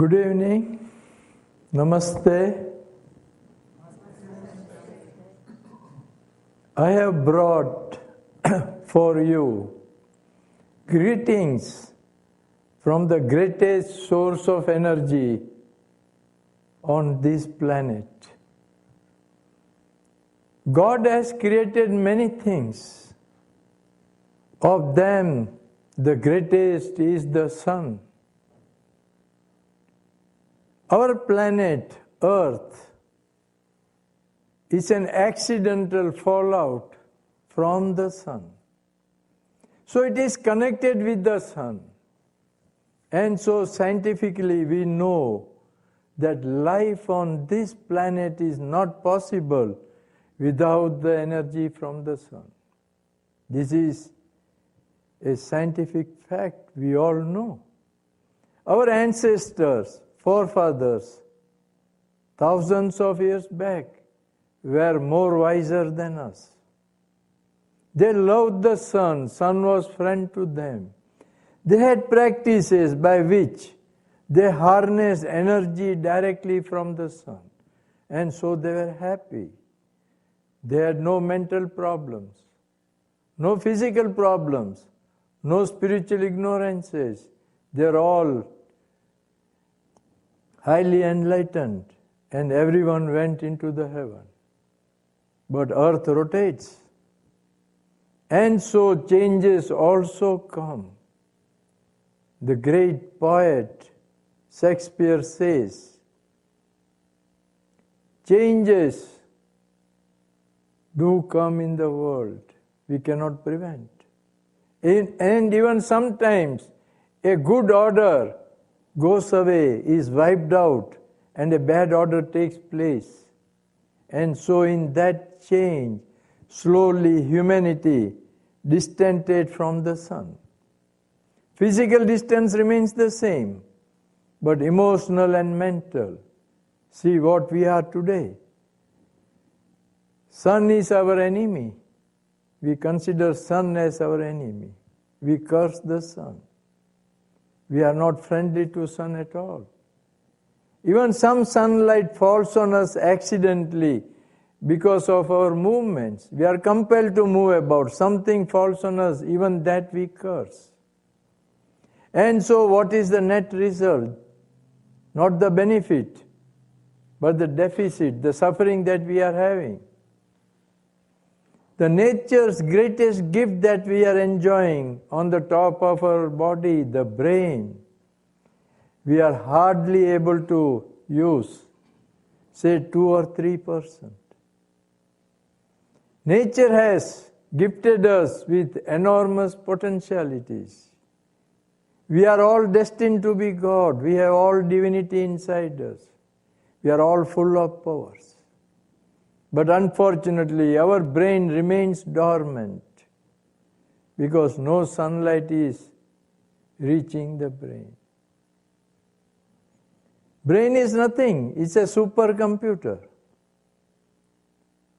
Good evening. Namaste. I have brought for you greetings from the greatest source of energy on this planet. God has created many things. Of them, the greatest is the sun. Our planet, Earth, is an accidental fallout from the sun. So it is connected with the sun. And so scientifically we know that life on this planet is not possible without the energy from the sun. This is a scientific fact we all know. Our ancestors, forefathers, thousands of years back, were more wiser than us. They loved the sun. Sun was friend to them. They had practices by which they harnessed energy directly from the sun. And so they were happy. They had no mental problems, no physical problems, no spiritual ignorances. They're all highly enlightened, and everyone went into the heaven. But earth rotates, and so changes also come. The great poet Shakespeare says, changes do come in the world, we cannot prevent. And even sometimes a good order goes away, is wiped out, and a bad order takes place. And so in that change, slowly humanity distanted from the sun. Physical distance remains the same, but emotional and mental. See what we are today. Sun is our enemy. We consider sun as our enemy. We curse the sun. We are not friendly to sun at all. Even some sunlight falls on us accidentally because of our movements. We are compelled to move about. Something falls on us, even that we curse. And so what is the net result? Not the benefit, but the deficit, the suffering that we are having. The nature's greatest gift that we are enjoying on the top of our body, the brain, we are hardly able to use, say 2 or 3%. Nature has gifted us with enormous potentialities. We are all destined to be God. We have all divinity inside us. We are all full of powers. But unfortunately, our brain remains dormant because no sunlight is reaching the brain. Brain is nothing. It's a supercomputer.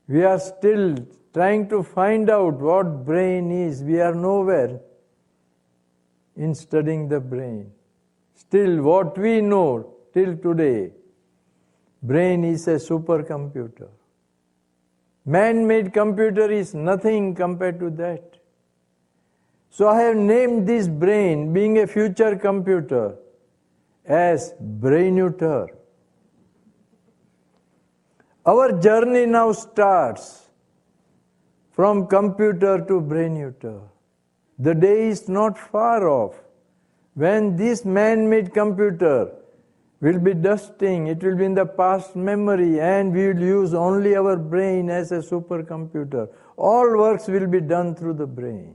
We are still trying to find out what brain is. We are nowhere in studying the brain. Still, what we know till today, brain is a supercomputer. Man-made computer is nothing compared to that. So I have named this brain, being a future computer, as Brainuter. Our journey now starts from computer to Brainuter. The day is not far off when this man-made computer will be dusting, it will be in the past memory, and we will use only our brain as a supercomputer. All works will be done through the brain.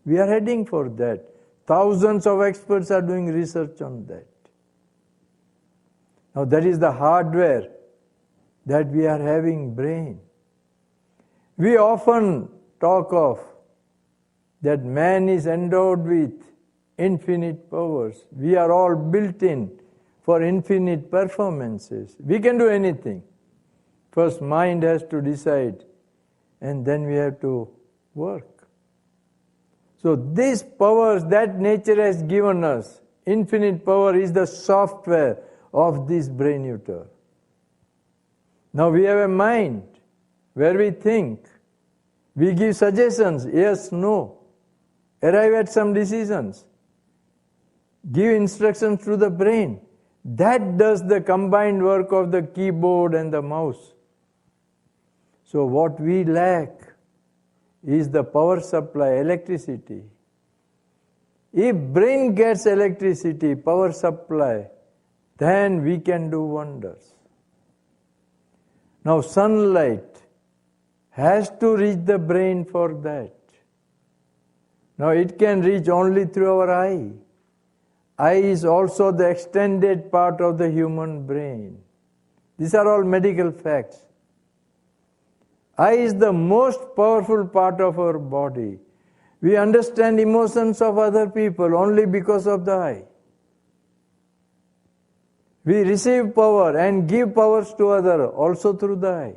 We are heading for that. Thousands of experts are doing research on that. Now that is the hardware that we are having, brain. We often talk of that man is endowed with infinite powers. We are all built in for infinite performances. We can do anything. First, mind has to decide, and then we have to work. So these powers that nature has given us infinite power is the software of this brain uter. Now we have a mind where we think, we give suggestions, yes, no, arrive at some decisions, give instructions to the brain. That does the combined work of the keyboard and the mouse. So what we lack is the power supply, electricity. If brain gets electricity, power supply, then we can do wonders. Now sunlight has to reach the brain for that. Now it can reach only through our eye. Eye is also the extended part of the human brain. These are all medical facts. Eye is the most powerful part of our body. We understand emotions of other people only because of the eye. We receive power and give powers to others also through the eye.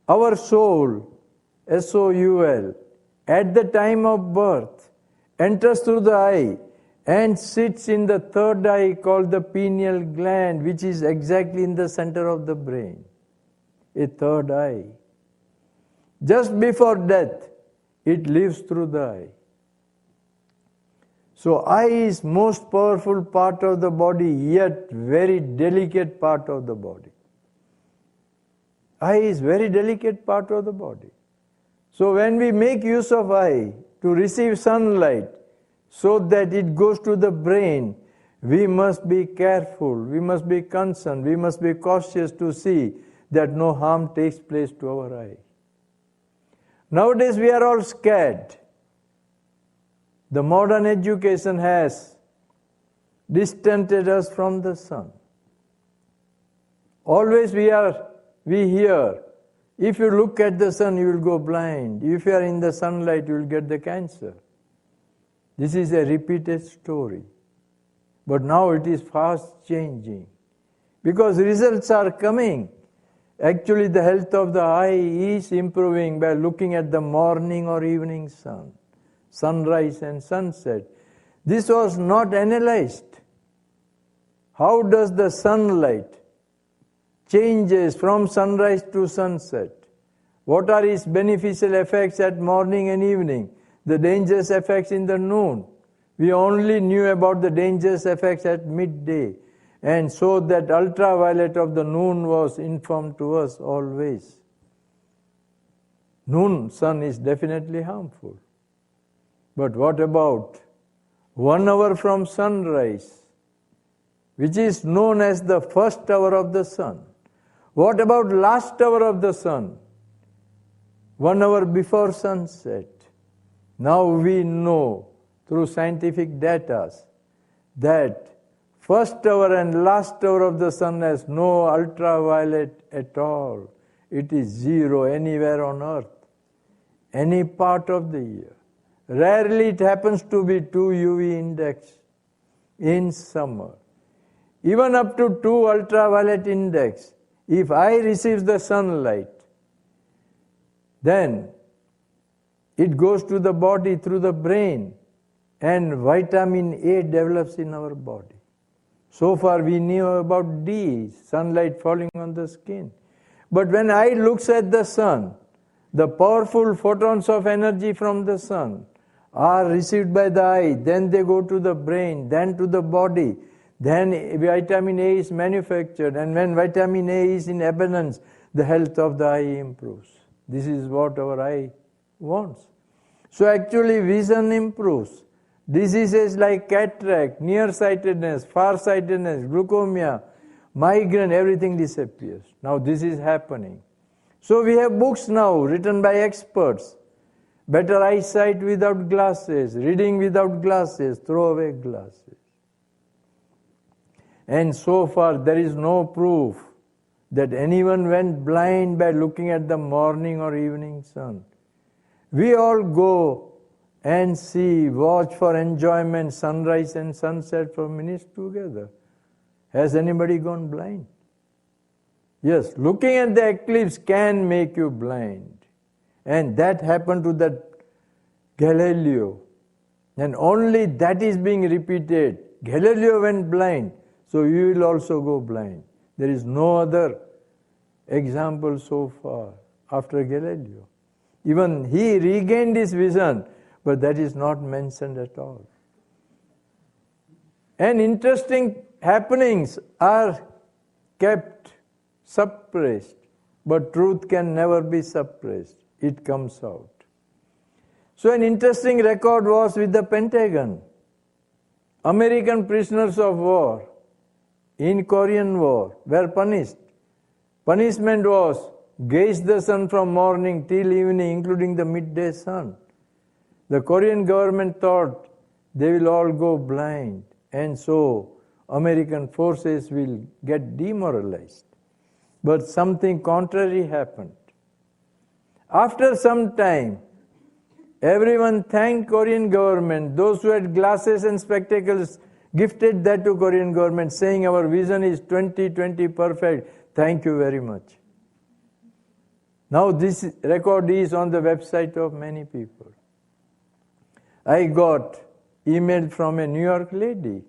Our soul, S-O-U-L, at the time of birth, enters through the eye and sits in the third eye called the pineal gland, which is exactly in the center of the brain. A third eye. Just before death, it lives through the eye. So eye is most powerful part of the body, yet very delicate part of the body. Eye is very delicate part of the body. So when we make use of eye to receive sunlight so that it goes to the brain, we must be careful, we must be concerned, we must be cautious to see that no harm takes place to our eye. Nowadays we are all scared. The modern education has distanced us from the sun. Always we hear, if you look at the sun, you will go blind. If you are in the sunlight, you will get the cancer. This is a repeated story. But now it is fast changing. Because results are coming. Actually, the health of the eye is improving by looking at the morning or evening sun, sunrise and sunset. This was not analyzed. How does the sunlight changes from sunrise to sunset? What are its beneficial effects at morning and evening? The dangerous effects in the noon. We only knew about the dangerous effects at midday. And so that ultraviolet of the noon was informed to us always. Noon sun is definitely harmful. But what about 1 hour from sunrise, which is known as the first hour of the sun? What about last hour of the sun? 1 hour before sunset. Now we know through scientific data that first hour and last hour of the sun has no ultraviolet at all. It is zero anywhere on earth, any part of the year. Rarely it happens to be 2 UV index in summer. Even up to 2 ultraviolet index, if eye receives the sunlight, then it goes to the body through the brain and vitamin A develops in our body. So far we knew about D, sunlight falling on the skin. But when eye looks at the sun, the powerful photons of energy from the sun are received by the eye, then they go to the brain, then to the body, then vitamin A is manufactured, and when vitamin A is in abundance, the health of the eye improves. This is what our eye wants. So actually vision improves. Diseases like cataract, nearsightedness, farsightedness, glaucoma, migraine, everything disappears. Now this is happening. So we have books now written by experts. Better eyesight without glasses, reading without glasses, throw away glasses. And so far there is no proof that anyone went blind by looking at the morning or evening sun. We all go and see, watch for enjoyment, sunrise and sunset for minutes together. Has anybody gone blind? Yes, looking at the eclipse can make you blind. And that happened to that Galileo. And only that is being repeated. Galileo went blind, so you will also go blind. There is no other example so far after Galileo. Even he regained his vision, but that is not mentioned at all. And interesting happenings are kept suppressed, but truth can never be suppressed. It comes out. So an interesting record was with the Pentagon. American prisoners of war in Korean War were punished. Punishment was gaze the sun from morning till evening, including the midday sun. The Korean government thought they will all go blind, and so American forces will get demoralized. But something contrary happened. After some time, everyone thanked Korean government. Those who had glasses and spectacles gifted that to Korean government, saying our vision is 20/20 perfect. Thank you very much. Now this record is on the website of many people. I got email from a New York lady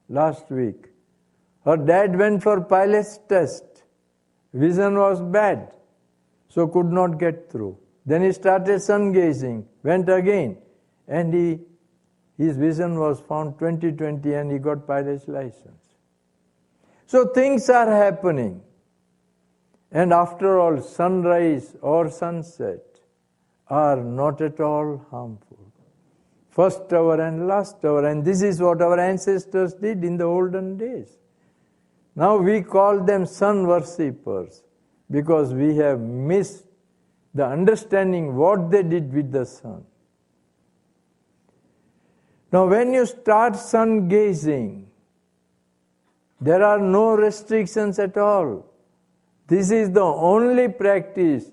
last week. Her dad went for pilot's test. Vision was bad, so could not get through. Then he started sun gazing, went again, and his vision was found 20/20 and he got pilot's license. So things are happening. And after all, sunrise or sunset are not at all harmful. First hour and last hour, and this is what our ancestors did in the olden days. Now we call them sun worshippers because we have missed the understanding what they did with the sun. Now when you start sun gazing, there are no restrictions at all. This is the only practice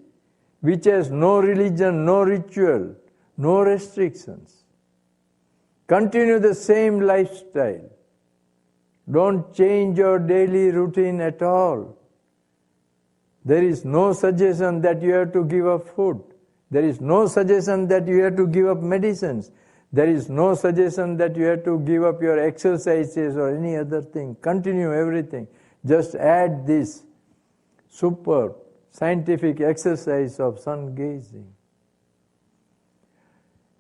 which has no religion, no ritual, no restrictions. Continue the same lifestyle. Don't change your daily routine at all. There is no suggestion that you have to give up food. There is no suggestion that you have to give up medicines. There is no suggestion that you have to give up your exercises or any other thing. Continue everything. Just add this superb scientific exercise of sun gazing.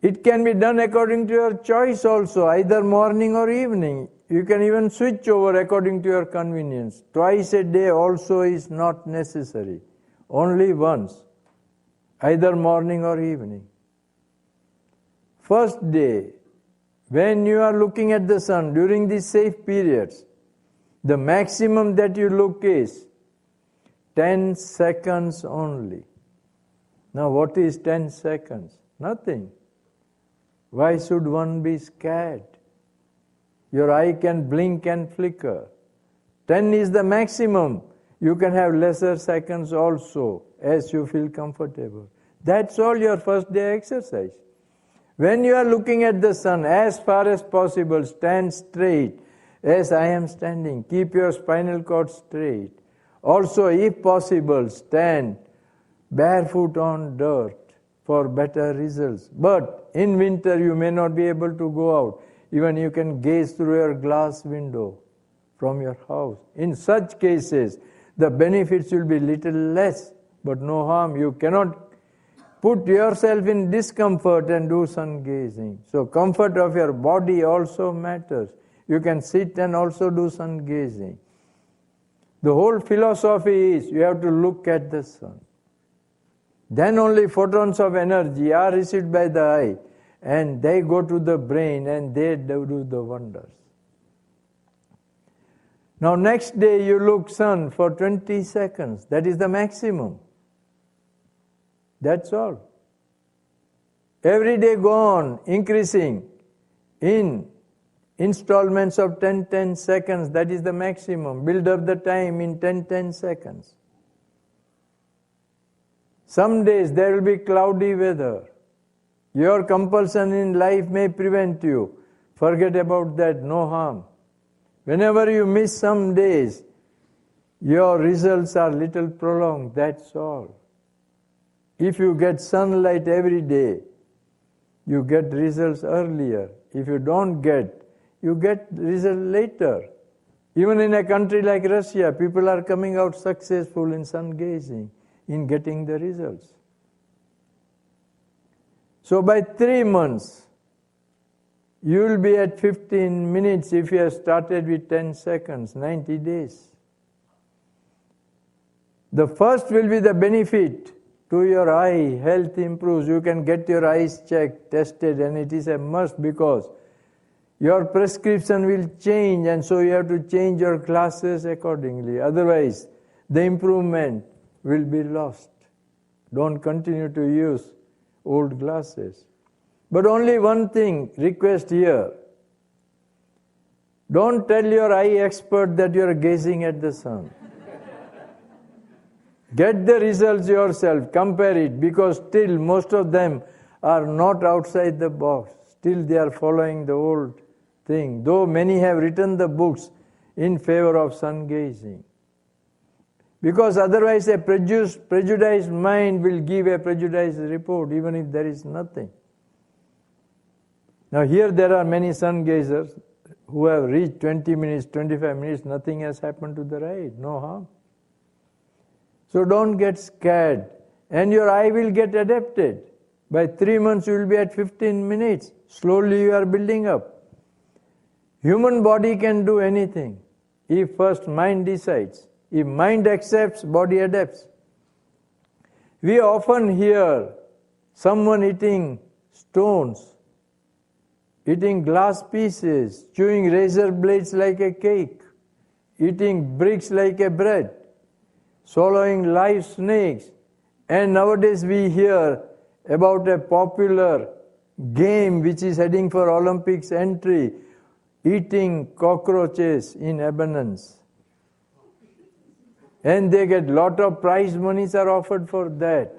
It can be done according to your choice also, either morning or evening. You can even switch over according to your convenience. Twice a day also is not necessary. Only once, either morning or evening. First day, when you are looking at the sun during these safe periods, the maximum that you look is 10 seconds only. Now what is 10 seconds? Nothing. Why should one be scared? Your eye can blink and flicker. 10 is the maximum. You can have lesser seconds also as you feel comfortable. That's all your first day exercise. When you are looking at the sun, as far as possible, stand straight as I am standing. Keep your spinal cord straight. Also, if possible, stand barefoot on dirt for better results. But in winter, you may not be able to go out. Even you can gaze through your glass window from your house. In such cases, the benefits will be little less, but no harm. You cannot put yourself in discomfort and do sun gazing. So comfort of your body also matters. You can sit and also do sun gazing. The whole philosophy is you have to look at the sun. Then only photons of energy are received by the eye and they go to the brain and they do the wonders. Now next day you look sun for 20 seconds. That is the maximum. That's all. Every day go on increasing in installments of 10 seconds. That is the maximum. Build up the time in 10 seconds. Some days there will be cloudy weather. Your compulsion in life may prevent you. Forget about that, no harm. Whenever you miss some days, your results are little prolonged, that's all. If you get sunlight every day, you get results earlier. If you don't get, you get result later. Even in a country like Russia, people are coming out successful in sun gazing, in getting the results. So by 3 months, you will be at 15 minutes if you have started with 10 seconds, 90 days. The first will be the benefit to your eye, health improves, you can get your eyes checked, tested, and it is a must because your prescription will change, and so you have to change your glasses accordingly. Otherwise, the improvement will be lost. Don't continue to use old glasses. But only one thing, request here. Don't tell your eye expert that you are gazing at the sun. Get the results yourself, compare it, because still most of them are not outside the box. Still they are following the old thing, though many have written the books in favor of sun gazing. Because otherwise a prejudiced mind will give a prejudiced report even if there is nothing. Now here there are many sun gazers who have reached 20 minutes, 25 minutes, nothing has happened to their eye, no harm. So don't get scared, and your eye will get adapted. By 3 months you will be at 15 minutes. Slowly you are building up. Human body can do anything if first mind decides. If mind accepts, body adapts. We often hear someone eating stones, eating glass pieces, chewing razor blades like a cake, eating bricks like a bread, swallowing live snakes. And nowadays we hear about a popular game which is heading for Olympics entry, eating cockroaches in abundance. And they get lot of prize monies are offered for that.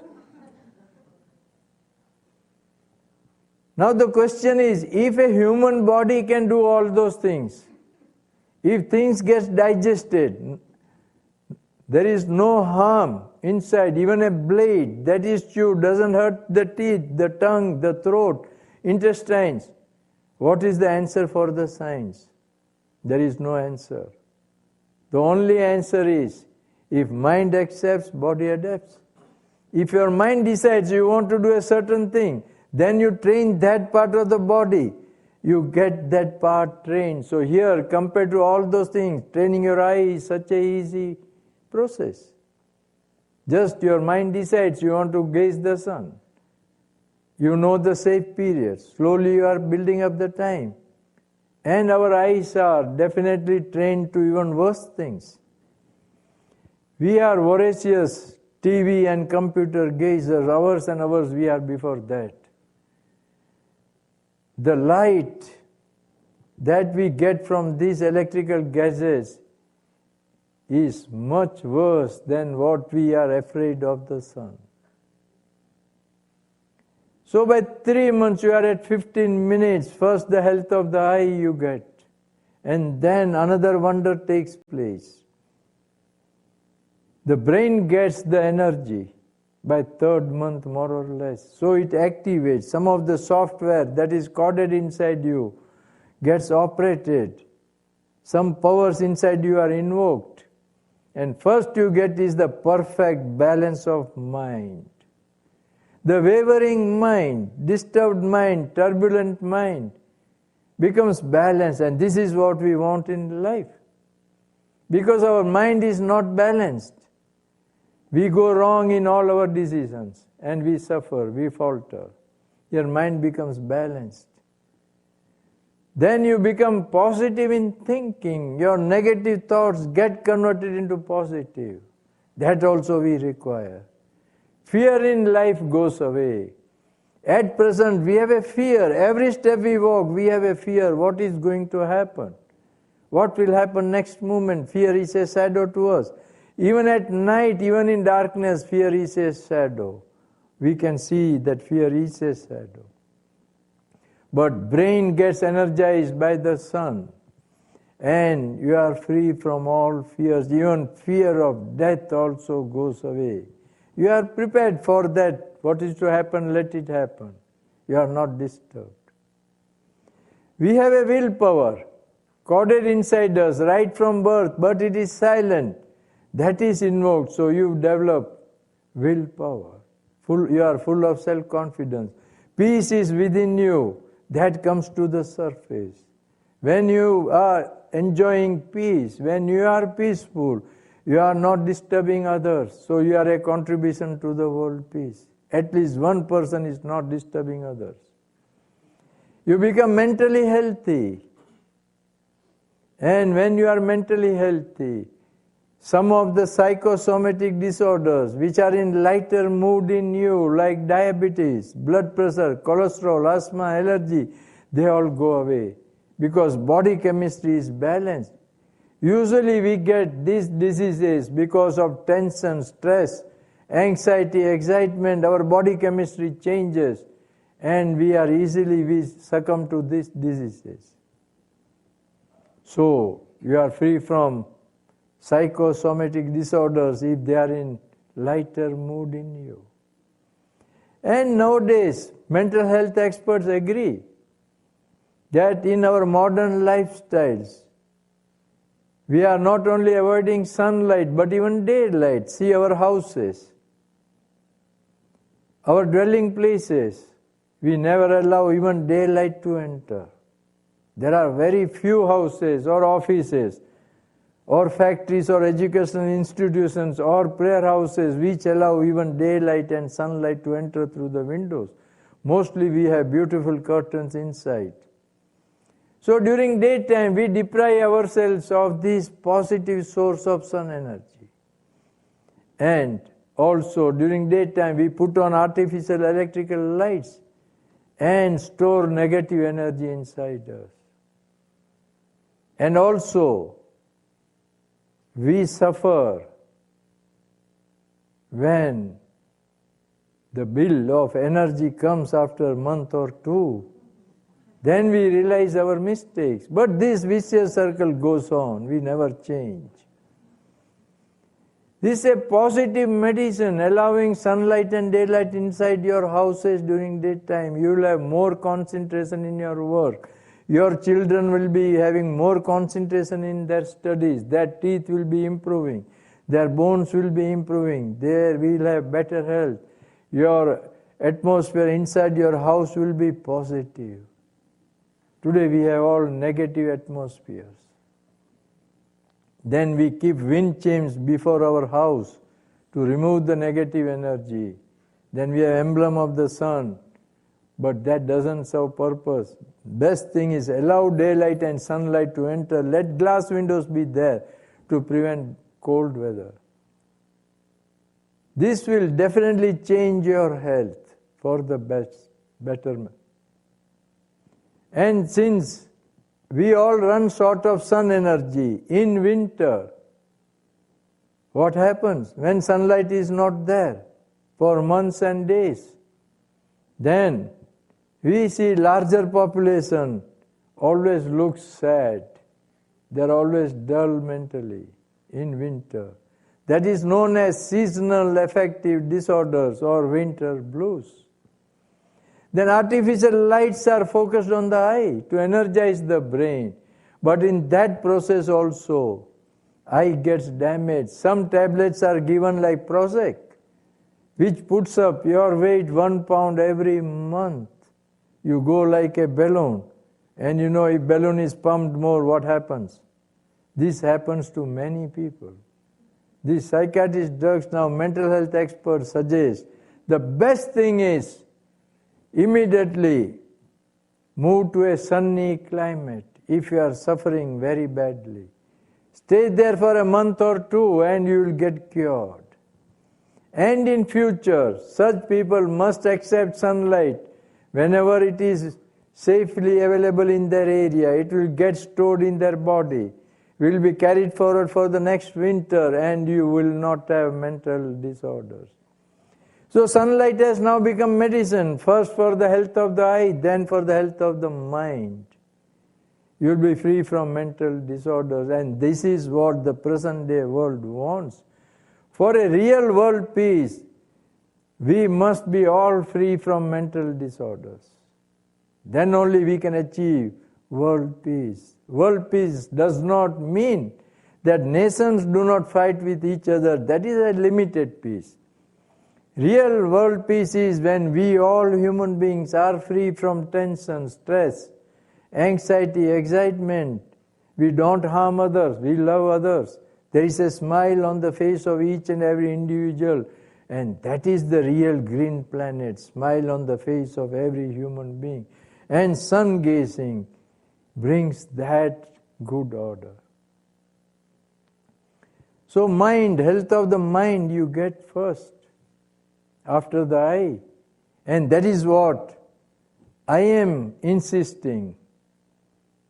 Now the question is, if a human body can do all those things, if things get digested, there is no harm inside. Even a blade that is chewed doesn't hurt the teeth, the tongue, the throat, intestines. What is the answer for the science? There is no answer. The only answer is, if mind accepts, body adapts. If your mind decides you want to do a certain thing, then you train that part of the body. You get that part trained. So here, compared to all those things, training your eye is such an easy process. Just your mind decides you want to gaze the sun. You know the safe periods. Slowly you are building up the time. And our eyes are definitely trained to even worse things. We are voracious TV and computer gazers. Hours and hours we are before that. The light that we get from these electrical gadgets is much worse than what we are afraid of the sun. So by 3 months you are at 15 minutes. First the health of the eye you get. And then another wonder takes place. The brain gets the energy by 3rd month more or less. So it activates. Some of the software that is coded inside you gets operated. Some powers inside you are invoked. And first you get is the perfect balance of mind. The wavering mind, disturbed mind, turbulent mind becomes balanced, and this is what we want in life. Because our mind is not balanced, we go wrong in all our decisions and we suffer, we falter. Your mind becomes balanced. Then you become positive in thinking. Your negative thoughts get converted into positive. That also we require. Fear in life goes away. At present, we have a fear. Every step we walk, we have a fear. What is going to happen? What will happen next moment? Fear is a shadow to us. Even at night, even in darkness, fear is a shadow. We can see that fear is a shadow. But brain gets energized by the sun. And you are free from all fears. Even fear of death also goes away. You are prepared for that. What is to happen, let it happen. You are not disturbed. We have a willpower coded inside us right from birth, but it is silent. That is invoked, so you develop willpower. You are full of self-confidence. Peace is within you. That comes to the surface. When you are enjoying peace, when you are peaceful, you are not disturbing others, so you are a contribution to the world peace. At least one person is not disturbing others. You become mentally healthy. And when you are mentally healthy, some of the psychosomatic disorders which are in lighter mood in you, like diabetes, blood pressure, cholesterol, asthma, allergy, they all go away because body chemistry is balanced. Usually we get these diseases because of tension, stress, anxiety, excitement. Our body chemistry changes and we succumb to these diseases. So you are free from psychosomatic disorders if they are in lighter mood in you. And nowadays, mental health experts agree that in our modern lifestyles, we are not only avoiding sunlight, but even daylight. See our houses, our dwelling places. We never allow even daylight to enter. There are very few houses or offices or factories or educational institutions or prayer houses which allow even daylight and sunlight to enter through the windows. Mostly we have beautiful curtains inside. So during daytime we deprive ourselves of this positive source of sun energy. And also during daytime we put on artificial electrical lights and store negative energy inside us. And also we suffer when the bill of energy comes after a month or two. Then we realize our mistakes. But this vicious circle goes on. We never change. This is a positive medicine, allowing sunlight and daylight inside your houses during daytime. You will have more concentration in your work. Your children will be having more concentration in their studies. Their teeth will be improving. Their bones will be improving. They will have better health. Your atmosphere inside your house will be positive. Today we have all negative atmospheres. Then we keep wind chimes before our house to remove the negative energy. Then we have emblem of the sun. But that doesn't serve purpose. Best thing is allow daylight and sunlight to enter. Let glass windows be there to prevent cold weather. This will definitely change your health for the betterment. And since we all run short of sun energy in winter, what happens when sunlight is not there for months and days? Then we see larger population always looks sad. They are always dull mentally in winter. That is known as seasonal affective disorders or winter blues. Then artificial lights are focused on the eye to energize the brain. But in that process also, eye gets damaged. Some tablets are given like Prozac, which puts up your weight 1 pound every month. You go like a balloon. And you know, if balloon is pumped more, what happens? This happens to many people. These psychiatrist drugs, now mental health experts suggest the best thing is immediately move to a sunny climate if you are suffering very badly. Stay there for a month or two and you will get cured. And in future, such people must accept sunlight whenever it is safely available in their area. It will get stored in their body, will be carried forward for the next winter, and you will not have mental disorders. So sunlight has now become medicine, first for the health of the eye, then for the health of the mind. You will be free from mental disorders, and this is what the present day world wants. For a real world peace, we must be all free from mental disorders. Then only we can achieve world peace. World peace does not mean that nations do not fight with each other. That is a limited peace. Real world peace is when we all human beings are free from tension, stress, anxiety, excitement. We don't harm others, we love others. There is a smile on the face of each and every individual, and that is the real green planet, smile on the face of every human being. And sun gazing brings that good order. So mind, health of the mind you get first, after the eye. And that is what I am insisting.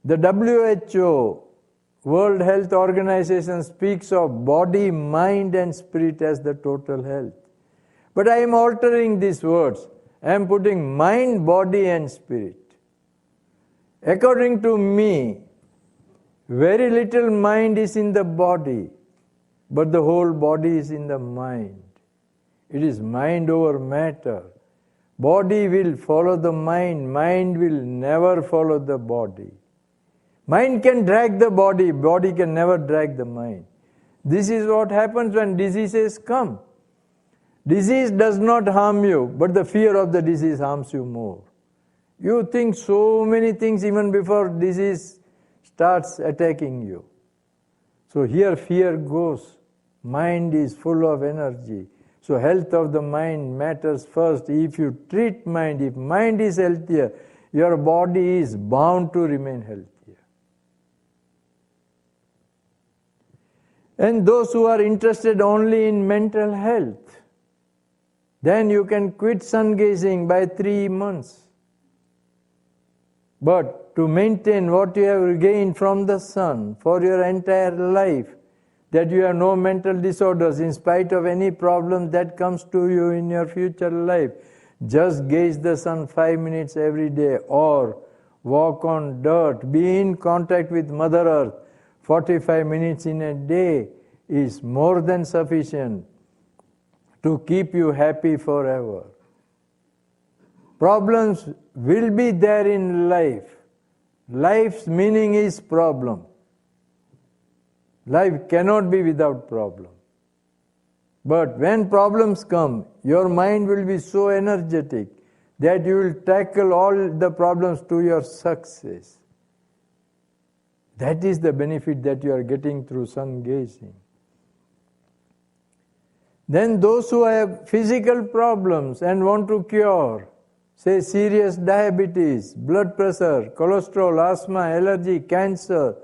The WHO, World Health Organization, speaks of body, mind and spirit as the total health. But I am altering these words. I am putting mind, body and spirit. According to me, very little mind is in the body, but the whole body is in the mind. It is mind over matter. Body will follow the mind. Mind will never follow the body. Mind can drag the body. Body can never drag the mind. This is what happens when diseases come. Disease does not harm you, but the fear of the disease harms you more. You think so many things even before disease starts attacking you. So here fear goes. Mind is full of energy. So health of the mind matters first. If you treat mind, if mind is healthier, your body is bound to remain healthier. And those who are interested only in mental health, then you can quit sun gazing by 3 months. But to maintain what you have gained from the sun for your entire life, that you have no mental disorders in spite of any problem that comes to you in your future life, just gaze the sun 5 minutes every day, or walk on dirt, be in contact with Mother Earth 45 minutes in a day is more than sufficient to keep you happy forever. Problems will be there in life. Life's meaning is problem. Life cannot be without problem. But when problems come, your mind will be so energetic that you will tackle all the problems to your success. That is the benefit that you are getting through sun gazing. Then those who have physical problems and want to cure, say serious diabetes, blood pressure, cholesterol, asthma, allergy, cancer,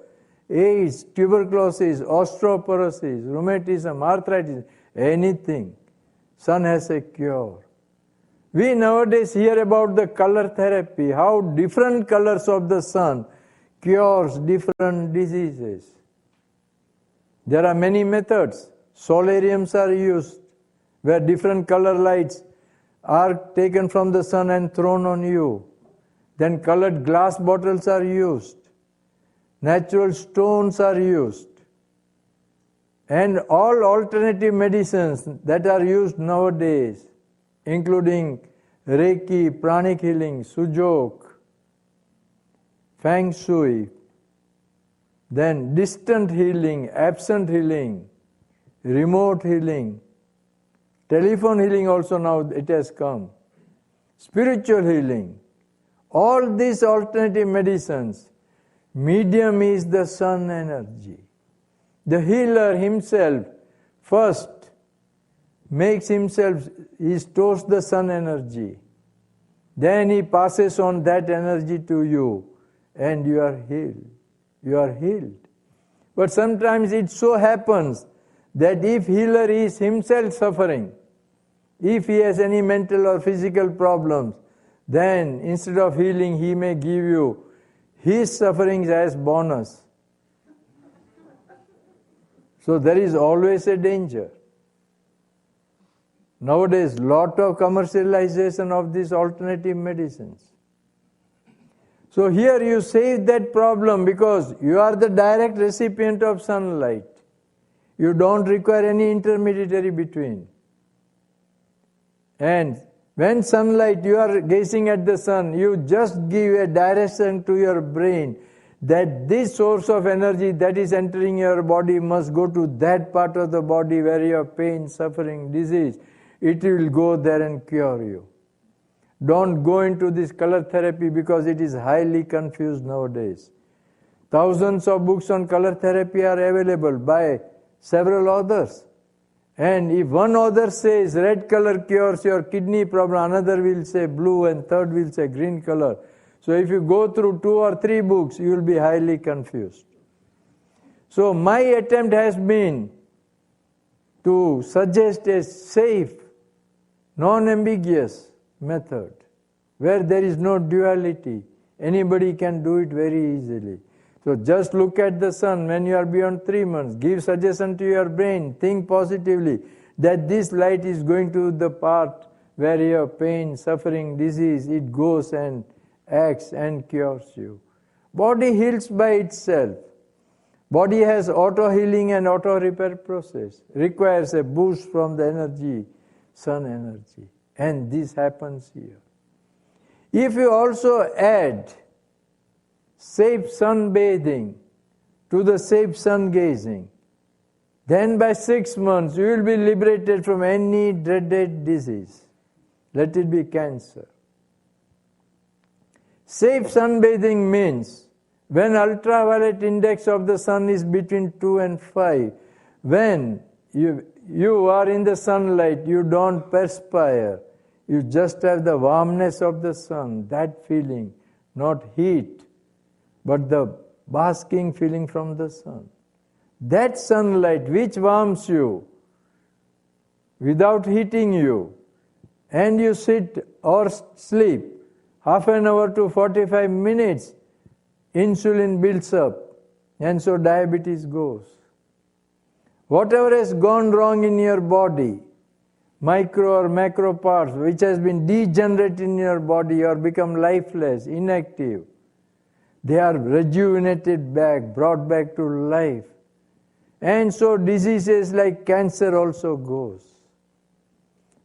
AIDS, tuberculosis, osteoporosis, rheumatism, arthritis, anything, sun has a cure. We nowadays hear about the color therapy, how different colors of the sun cures different diseases. There are many methods. Solariums are used, where different color lights are taken from the sun and thrown on you. Then colored glass bottles are used. Natural stones are used. And all alternative medicines that are used nowadays, including Reiki, pranic healing, Sujok, Feng Shui, then distant healing, absent healing, remote healing, telephone healing also now it has come, spiritual healing, all these alternative medicines, medium is the sun energy. The healer himself first makes himself, he stores the sun energy. Then he passes on that energy to you and you are healed. You are healed. But sometimes it so happens that if healer is himself suffering, if he has any mental or physical problems, then instead of healing he may give you his sufferings as bonus. So there is always a danger. Nowadays, lot of commercialization of these alternative medicines. So here you save that problem because you are the direct recipient of sunlight. You don't require any intermediary between. And when sunlight, you are gazing at the sun, you just give a direction to your brain that this source of energy that is entering your body must go to that part of the body where you have pain, suffering, disease. It will go there and cure you. Don't go into this color therapy because it is highly confused nowadays. Thousands of books on color therapy are available by several authors. And if one author says red color cures your kidney problem, another will say blue, and third will say green color. So if you go through 2 or 3 books, you will be highly confused. So my attempt has been to suggest a safe, non-ambiguous method where there is no duality. Anybody can do it very easily. So just look at the sun when you are beyond 3 months. Give suggestion to your brain. Think positively that this light is going to the part where you have pain, suffering, disease. It goes and acts and cures you. Body heals by itself. Body has auto-healing and auto-repair process. Requires a boost from the energy, sun energy. And this happens here. If you also add safe sunbathing to the safe sun gazing, then by 6 months you will be liberated from any dreaded disease. Let it be cancer. Safe sunbathing means when ultraviolet index of the sun is between 2 and 5, when you are in the sunlight, you don't perspire, you just have the warmness of the sun, that feeling, not heat, but the basking feeling from the sun. That sunlight which warms you without heating you, and you sit or sleep half an hour to 45 minutes, insulin builds up, and so diabetes goes. Whatever has gone wrong in your body, micro or macro parts which has been degenerate in your body or become lifeless, inactive, they are rejuvenated back, brought back to life. And so diseases like cancer also goes.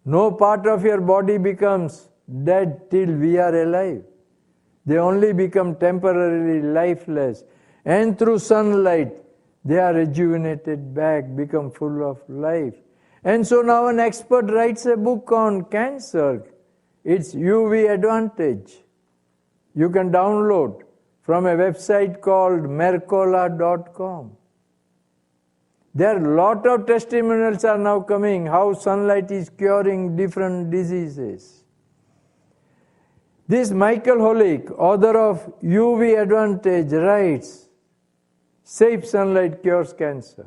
No part of your body becomes dead till we are alive. They only become temporarily lifeless. And through sunlight, they are rejuvenated back, become full of life. And so now an expert writes a book on cancer. It's UV Advantage. You can download from a website called Mercola.com. There are a lot of testimonials are now coming how sunlight is curing different diseases. This Michael Holick, author of UV Advantage, writes, safe sunlight cures cancer.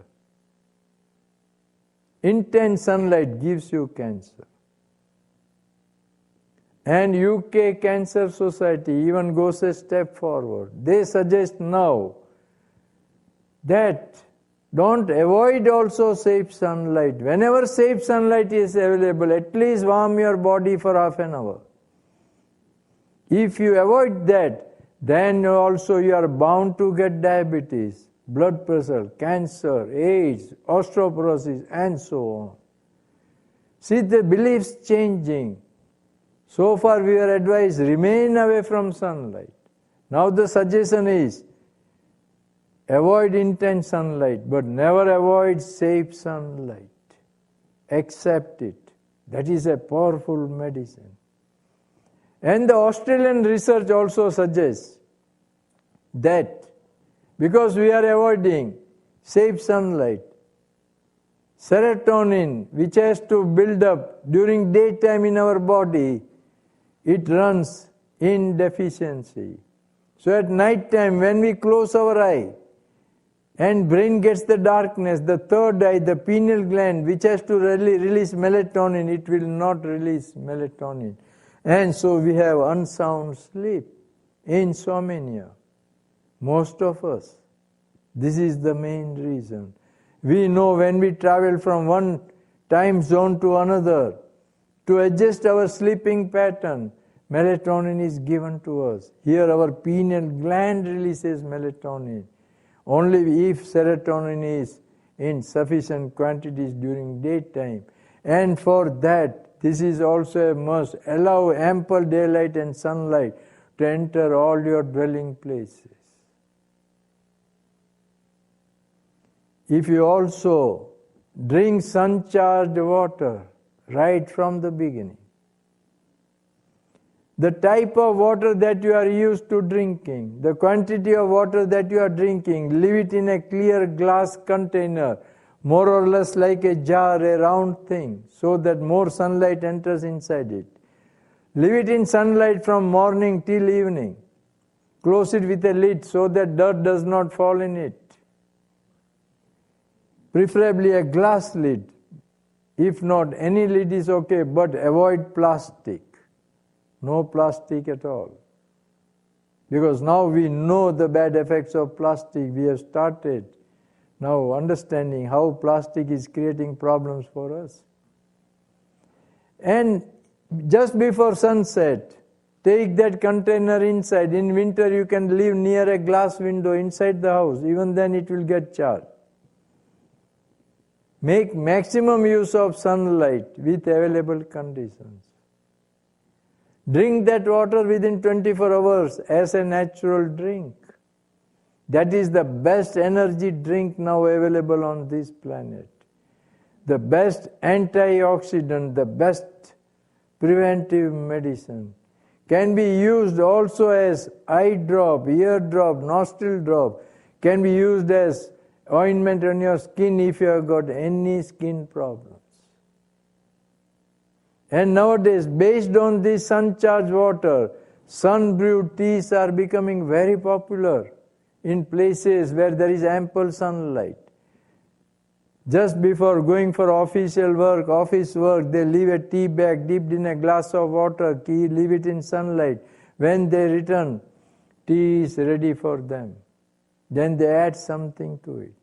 Intense sunlight gives you cancer. And UK Cancer Society even goes a step forward. They suggest now that don't avoid also safe sunlight. Whenever safe sunlight is available, at least warm your body for half an hour. If you avoid that, then also you are bound to get diabetes, blood pressure, cancer, AIDS, osteoporosis, and so on. See the beliefs changing. So far we are advised, remain away from sunlight. Now the suggestion is, avoid intense sunlight, but never avoid safe sunlight. Accept it. That is a powerful medicine. And the Australian research also suggests that because we are avoiding safe sunlight, serotonin, which has to build up during daytime in our body, it runs in deficiency. So at night time, when we close our eye and brain gets the darkness, the third eye, the pineal gland, which has to release melatonin, it will not release melatonin. And so we have unsound sleep, insomnia. Most of us. This is the main reason. We know when we travel from one time zone to another, to adjust our sleeping pattern, melatonin is given to us. Here our pineal gland releases melatonin. Only if serotonin is in sufficient quantities during daytime. And for that, this is also a must. Allow ample daylight and sunlight to enter all your dwelling places. if you also drink sun-charged water right from the beginning, the type of water that you are used to drinking, the quantity of water that you are drinking, leave it in a clear glass container, more or less like a jar, a round thing, so that more sunlight enters inside it. Leave it in sunlight from morning till evening. Close it with a lid so that dirt does not fall in it. Preferably a glass lid. If not, any lid is okay, but avoid plastic. No plastic at all. Because now we know the bad effects of plastic. We have started now understanding how plastic is creating problems for us. And just before sunset, take that container inside. In winter you can live near a glass window inside the house. Even then it will get charged. Make maximum use of sunlight with available conditions. Drink that water within 24 hours as a natural drink. That is the best energy drink now available on this planet. The best antioxidant, the best preventive medicine. Can be used also as eye drop, ear drop, nostril drop. Can be used as ointment on your skin if you have got any skin problems. And nowadays, based on this sun-charged water, sun-brewed teas are becoming very popular in places where there is ample sunlight. Just before going for office work, they leave a tea bag dipped in a glass of water, leave it in sunlight. When they return, tea is ready for them. Then they add something to it.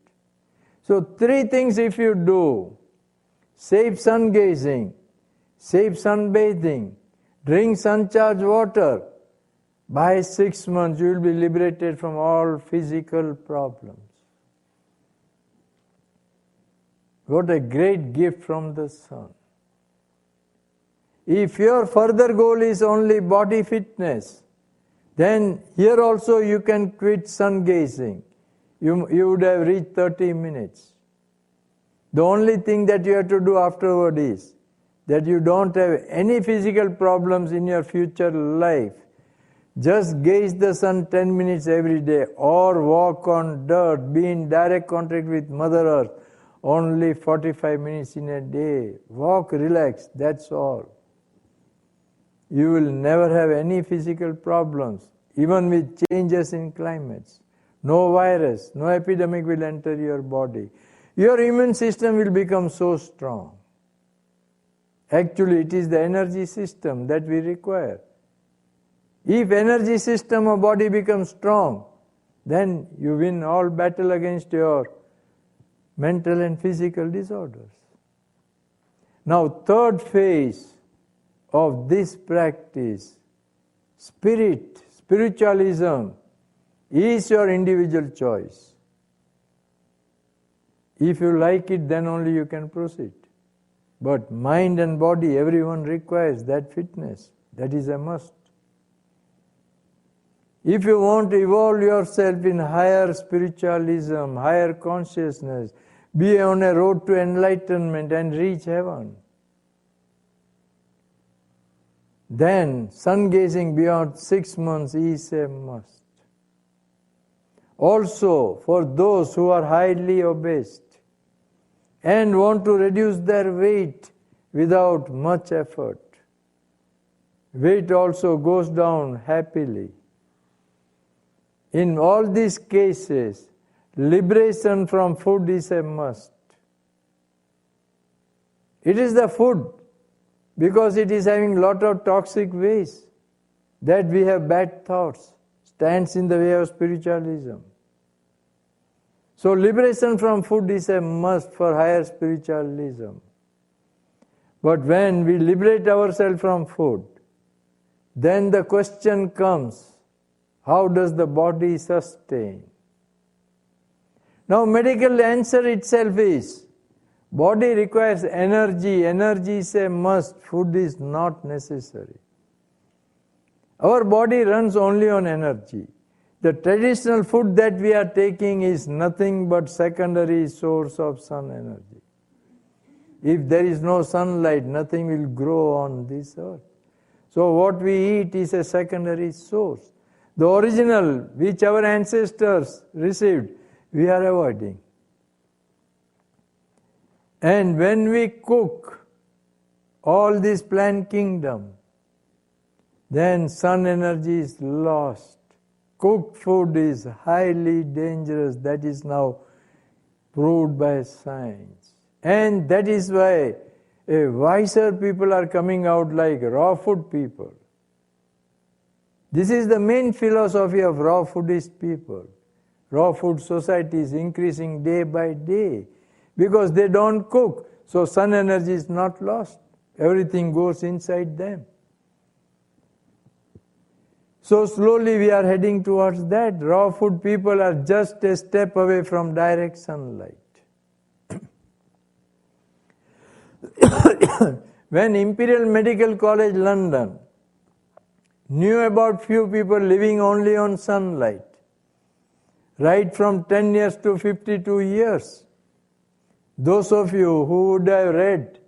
So 3 things if you do: safe sun gazing, safe sunbathing, drink sun-charged water. By 6 months you will be liberated from all physical problems. What a great gift from the sun. If your further goal is only body fitness, then here also you can quit sun gazing. You would have reached 30 minutes. The only thing that you have to do afterward is that you don't have any physical problems in your future life. Just gaze the sun 10 minutes every day, or walk on dirt, be in direct contact with Mother Earth, only 45 minutes in a day. Walk, relax, that's all. You will never have any physical problems, even with changes in climates. No virus, no epidemic will enter your body. Your immune system will become so strong. Actually, it is the energy system that we require. If energy system of body becomes strong, then you win all battle against your mental and physical disorders. Now, third phase of this practice, spiritualism, is your individual choice. If you like it, then only you can proceed. But mind and body, everyone requires that fitness. That is a must. If you want to evolve yourself in higher spiritualism, higher consciousness, be on a road to enlightenment and reach heaven, then sun gazing beyond 6 months is a must. Also, for those who are highly obese and want to reduce their weight without much effort, weight also goes down happily. In all these cases, liberation from food is a must. It is the food, because it is having lot of toxic waste, that we have bad thoughts, stands in the way of spiritualism. So liberation from food is a must for higher spiritualism. But when we liberate ourselves from food, then the question comes, how does the body sustain? Now, medical answer itself is, body requires energy. Energy is a must. Food is not necessary. Our body runs only on energy. The traditional food that we are taking is nothing but secondary source of sun energy. If there is no sunlight, nothing will grow on this earth. So what we eat is a secondary source. The original, which our ancestors received, we are avoiding. And when we cook all this plant kingdom, then sun energy is lost. Cooked food is highly dangerous. That is now proved by science. And that is why wiser people are coming out like raw food people. This is the main philosophy of raw foodist people. Raw food society is increasing day by day because they don't cook. So sun energy is not lost. Everything goes inside them. So slowly we are heading towards that. Raw food people are just a step away from direct sunlight. When Imperial Medical College London knew about few people living only on sunlight, right from 10 years to 52 years, those of you who would have read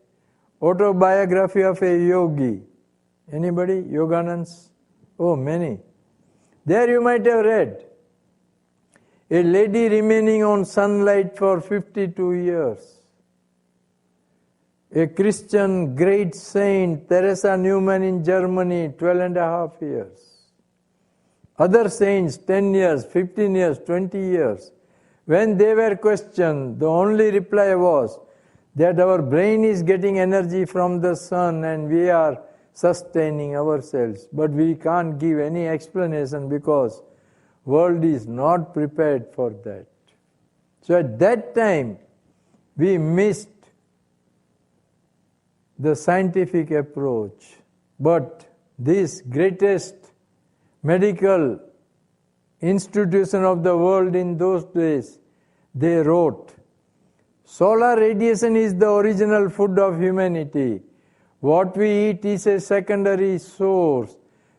Autobiography of a Yogi, anybody? Yoganand's? Oh, many. There you might have read a lady remaining on sunlight for 52 years. A Christian great saint, Teresa Neumann in Germany, 12 and a half years. Other saints, 10 years, 15 years, 20 years. When they were questioned, the only reply was that our brain is getting energy from the sun and we are sustaining ourselves. But we can't give any explanation because world is not prepared for that. So at that time, we missed the scientific approach. But this greatest medical institution of the world in those days, they wrote, solar radiation is the original food of humanity. What we eat is a secondary source.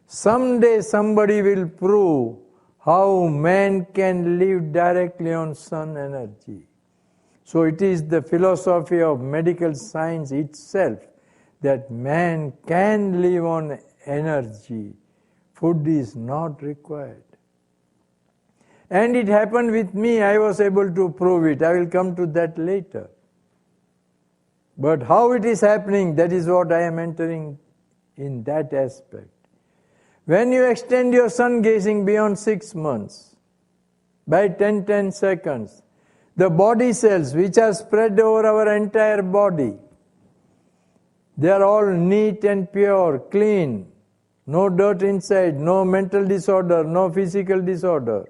Someday somebody will prove how man can live directly on sun energy. So it is the philosophy of medical science itself that man can live on energy. Food is not required. And it happened with me. I was able to prove it. I will come to that later. But how it is happening, that is what I am entering in that aspect. When you extend your sun gazing beyond 6 months, by 10 seconds, the body cells which are spread over our entire body, they are all neat and pure, clean, no dirt inside, no mental disorder, no physical disorder.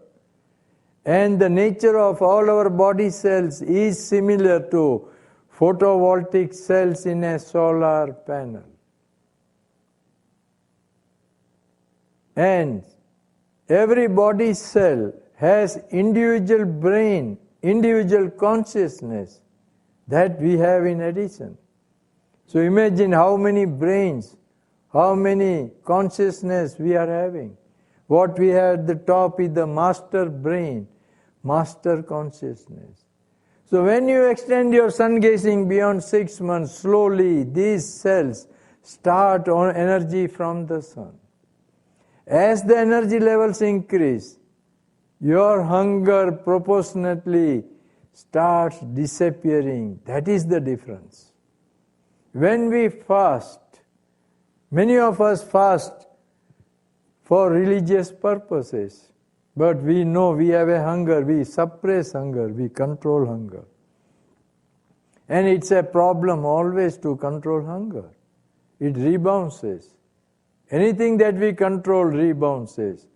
And the nature of all our body cells is similar to photovoltaic cells in a solar panel. And every body cell has individual brain, individual consciousness that we have in addition. So imagine how many brains, how many consciousness we are having. What we have at the top is the master brain, master consciousness. So when you extend your sun gazing beyond 6 months, slowly these cells start on energy from the sun. As the energy levels increase, your hunger proportionately starts disappearing. That is the difference. When we fast, many of us fast for religious purposes, but we know we have a hunger, we suppress hunger, we control hunger. And it's a problem always to control hunger. It rebounces. Anything that we control rebounces.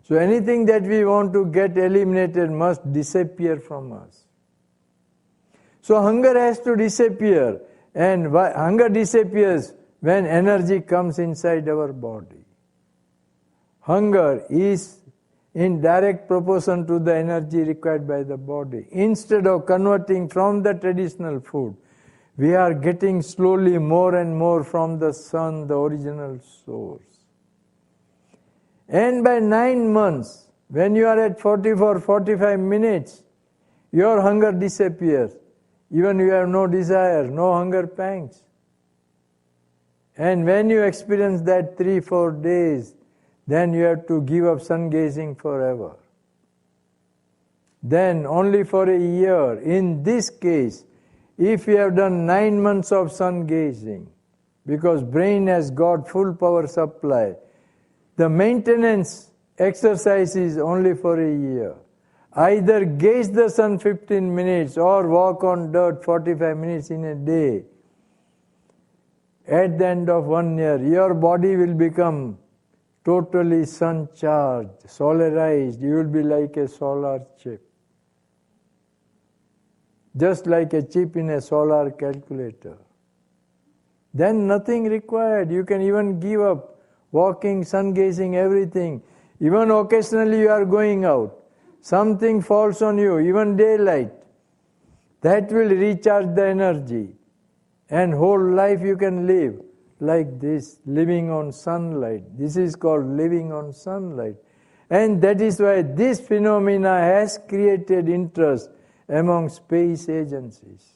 So anything that we want to get eliminated must disappear from us. So hunger has to disappear. And hunger disappears when energy comes inside our body. Hunger is in direct proportion to the energy required by the body. Instead of converting from the traditional food, we are getting slowly more and more from the sun, the original source. And by 9 months, When you are at 45 minutes, your hunger disappears. Even you have no desire, no hunger pangs. And when you experience that 3-4 days, then you have to give up sun gazing forever. Then only for a year. In this case, if you have done 9 months of sun gazing, because brain has got full power supply, the maintenance exercise is only for a year. Either gaze the sun 15 minutes or walk on dirt 45 minutes in a day. At the end of 1 year, your body will become totally sun-charged, solarized. You will be like a solar chip. Just like a chip in a solar calculator. Then nothing required. You can even give up walking, sun gazing, everything. Even occasionally you are going out. Something falls on you, even daylight. That will recharge the energy. And whole life you can live like this, living on sunlight. This is called living on sunlight. And that is why this phenomena has created interest among space agencies.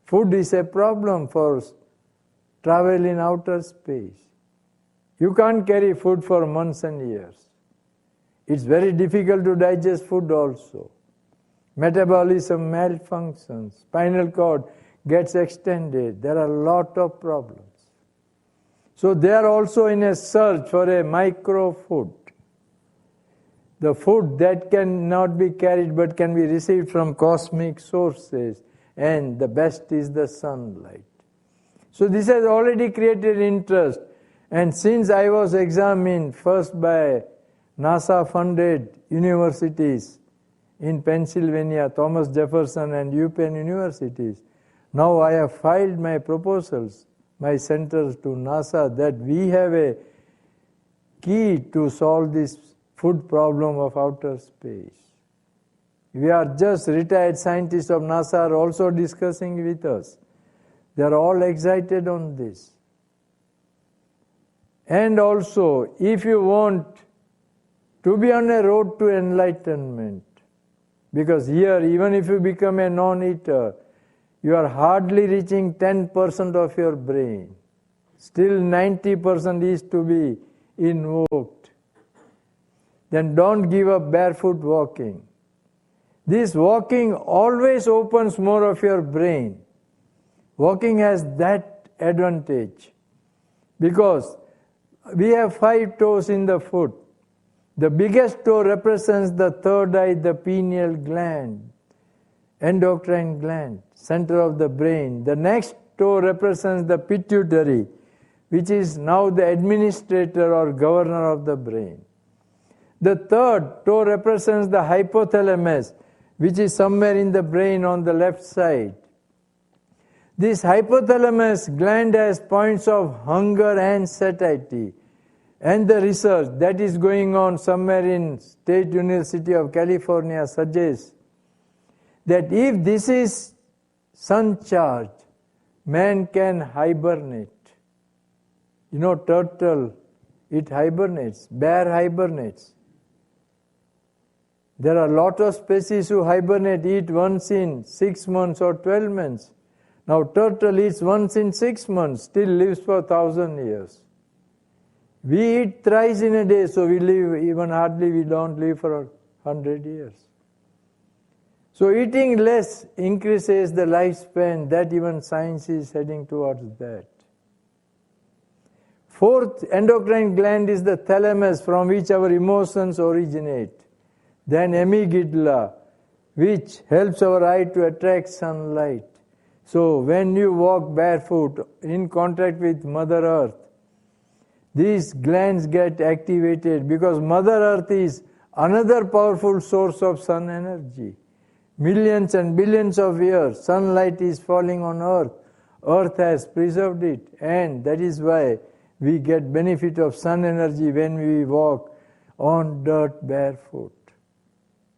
Food is a problem for travel in outer space. You can't carry food for months and years. It's very difficult to digest food also. Metabolism malfunctions, spinal cord gets extended. There are a lot of problems. So they are also in a search for a micro food. The food that cannot be carried but can be received from cosmic sources. And the best is the sunlight. So this has already created interest. And since I was examined first by NASA-funded universities in Pennsylvania, Thomas Jefferson and UPenn universities, now I have filed my proposals, my centers to NASA, that we have a key to solve this food problem of outer space. We are just retired scientists of NASA are also discussing with us. They are all excited on this. And also, if you want to be on a road to enlightenment, because here, even if you become a non-eater, you are hardly reaching 10% of your brain. Still 90% is to be invoked. Then don't give up barefoot walking. This walking always opens more of your brain. Walking has that advantage because we have 5 toes in the foot. The biggest toe represents the third eye, the pineal gland, endocrine gland, center of the brain. The next toe represents the pituitary, which is now the administrator or governor of the brain. The third toe represents the hypothalamus, which is somewhere in the brain on the left side. This hypothalamus gland has points of hunger and satiety. And the research that is going on somewhere in State University of California suggests that if this is sun-charged, man can hibernate. You know, turtle, it hibernates, bear hibernates. There are a lot of species who hibernate, eat once in 6 months or 12 months. Now turtle eats once in 6 months, still lives for 1,000 years. We eat thrice in a day, so we live, even hardly we don't live for 100 years. So eating less increases the lifespan, that even science is heading towards that. Fourth endocrine gland is the thalamus from which our emotions originate. Then amygdala, which helps our eye to attract sunlight. So when you walk barefoot in contact with Mother Earth, these glands get activated because Mother Earth is another powerful source of sun energy. Millions and billions of years, sunlight is falling on Earth. Earth has preserved it, and that is why we get benefit of sun energy when we walk on dirt barefoot.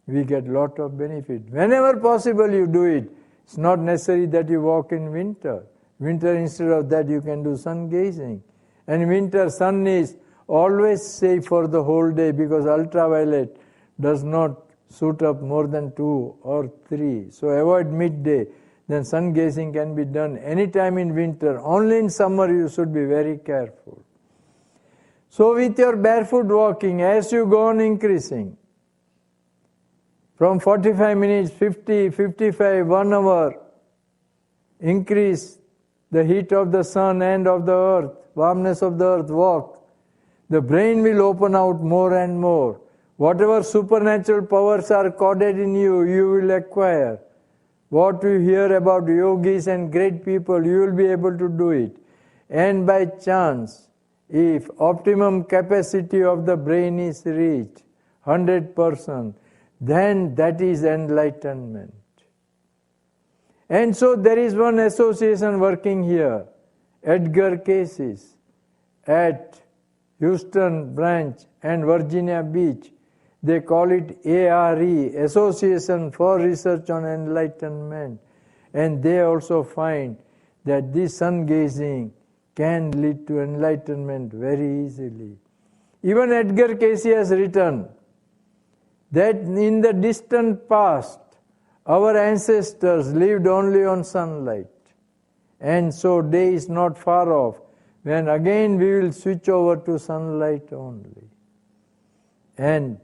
We get lot of benefit. Whenever possible you do it. It's not necessary that you walk in winter. Winter, instead of that, you can do sun gazing. And winter sun is always safe for the whole day because ultraviolet does not suit up more than 2 or 3. So avoid midday. Then sun gazing can be done anytime in winter. Only in summer you should be very careful. So with your barefoot walking, as you go on increasing, from 45 minutes, 50, 55, 1 hour, increase the heat of the sun and of the earth, warmness of the earth, walk. The brain will open out more and more. Whatever supernatural powers are coded in you, you will acquire. What you hear about yogis and great people, you will be able to do it. And by chance, if optimum capacity of the brain is reached, 100%, then that is enlightenment. And so there is one association working here, Edgar Cayce's, at Houston branch and Virginia Beach. They call it ARE, Association for Research on Enlightenment. And they also find that this sun gazing can lead to enlightenment very easily. Even Edgar Cayce has written that in the distant past, our ancestors lived only on sunlight. And so day is not far off when again we will switch over to sunlight only. And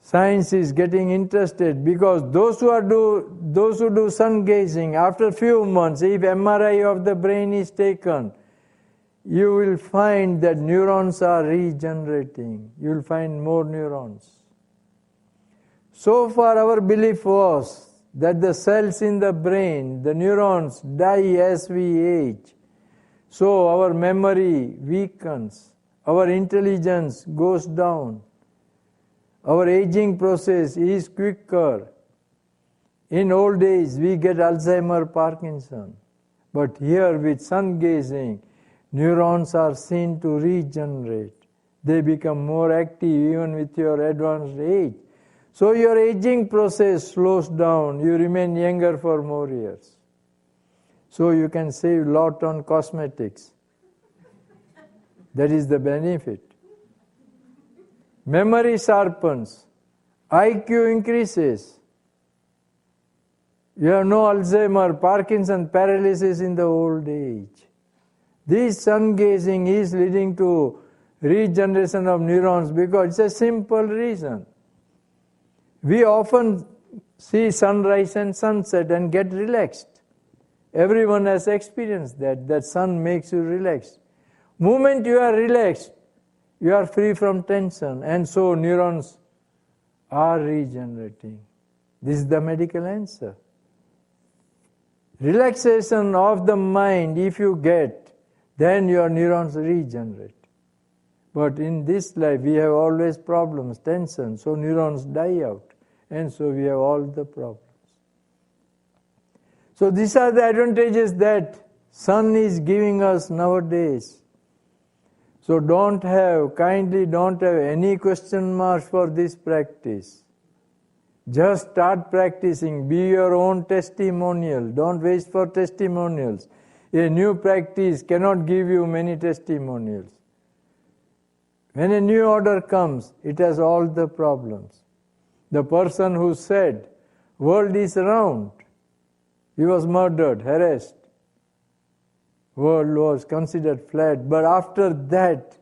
science is getting interested because those who do sun gazing, after few months, if MRI of the brain is taken, you will find that neurons are regenerating. You will find more neurons. So far our belief was that the cells in the brain, the neurons, die as we age. So our memory weakens, our intelligence goes down. Our aging process is quicker. In old days, we get Alzheimer, Parkinson. But here with sun gazing, neurons are seen to regenerate. They become more active even with your advanced age. So your aging process slows down. You remain younger for more years. So you can save a lot on cosmetics. That is the benefit. Memory sharpens, IQ increases. You have no Alzheimer, Parkinson, paralysis in the old age. This sun gazing is leading to regeneration of neurons because it's a simple reason. We often see sunrise and sunset and get relaxed. Everyone has experienced that sun makes you relaxed. Moment you are relaxed, you are free from tension, and so neurons are regenerating. This is the medical answer. Relaxation of the mind, if you get, then your neurons regenerate. But in this life, we have always problems, tension, so neurons die out, and so we have all the problems. So these are the advantages that sun is giving us nowadays. So kindly don't have any question marks for this practice. Just start practicing. Be your own testimonial. Don't wait for testimonials. A new practice cannot give you many testimonials. When a new order comes, it has all the problems. The person who said, world is round, he was murdered, harassed. World was considered flat. But after that,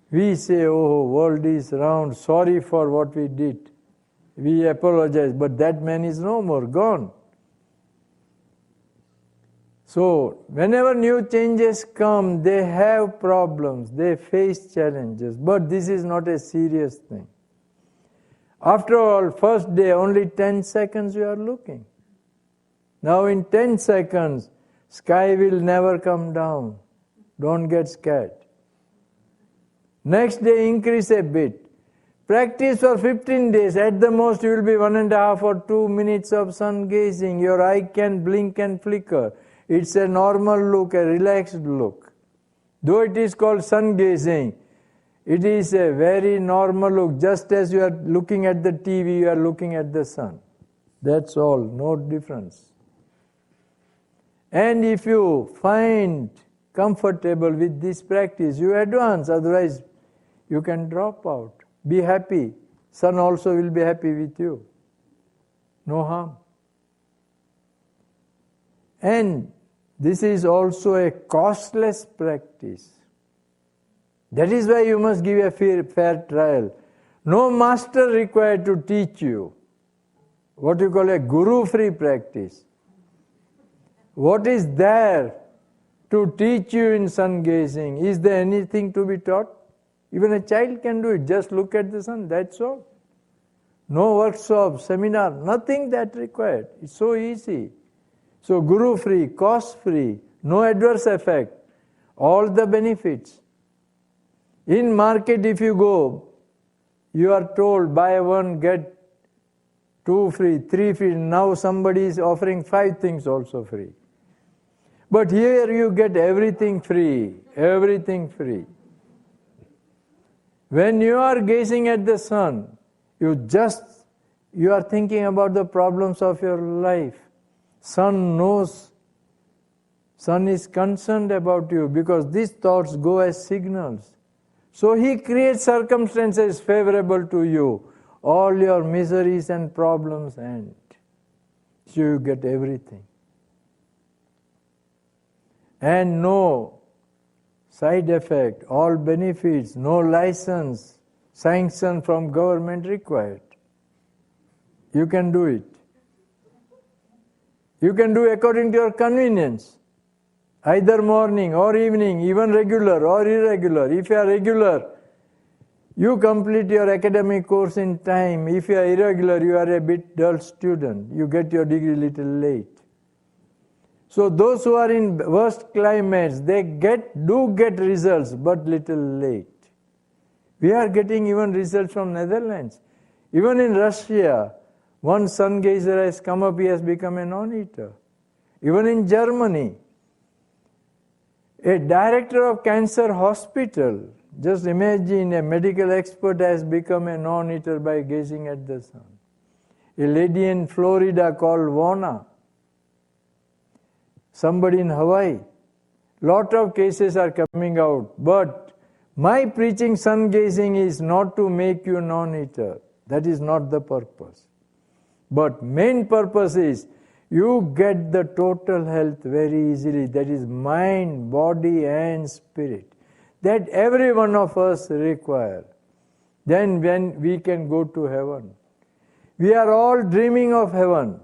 we say, oh, world is round, sorry for what we did. We apologize, but that man is no more, gone. So, whenever new changes come, they have problems, they face challenges, but this is not a serious thing. After all, first day, only 10 seconds you are looking. Now in 10 seconds, sky will never come down. Don't get scared. Next day, increase a bit. Practice for 15 days. At the most, you will be 1.5 or 2 minutes of sun gazing. Your eye can blink and flicker. It's a normal look, a relaxed look. Though it is called sun gazing, it is a very normal look. Just as you are looking at the TV, you are looking at the sun. That's all, no difference. And if you find comfortable with this practice, you advance. Otherwise, you can drop out. Be happy sun also will be happy with you. No harm. And this is also a costless practice. That is why you must give a fair trial. No master required to teach you. What you call a guru-free practice. What is there to teach you in sun gazing? Is there anything to be taught? Even a child can do it. Just look at the sun, that's all. No workshop, seminar, nothing that required. It's so easy. So guru-free, cost-free, no adverse effect, all the benefits. In market if you go, you are told buy one, get 2 free, 3 free. Now somebody is offering 5 things also free. But here you get everything free, everything free. When you are gazing at the sun, you are thinking about the problems of your life. Sun knows, sun is concerned about you because these thoughts go as signals. So he creates circumstances favorable to you. All your miseries and problems end. So you get everything. And no side effect, all benefits, no license, sanction from government required. You can do it. You can do according to your convenience. Either morning or evening, even regular or irregular. If you are regular, you complete your academic course in time. If you are irregular, you are a bit dull student. You get your degree little late. So those who are in worst climates, they do get results, but little late. We are getting even results from Netherlands. Even in Russia, one sun gazer has come up, he has become a non-eater. Even in Germany, a director of cancer hospital, just imagine a medical expert has become a non-eater by gazing at the sun. A lady in Florida called Vona, somebody in Hawaii. Lot of cases are coming out. But my preaching sun gazing is not to make you non-eater. That is not the purpose. But main purpose is you get the total health very easily. That is mind, body and spirit. That every one of us require. Then when we can go to heaven. We are all dreaming of heaven.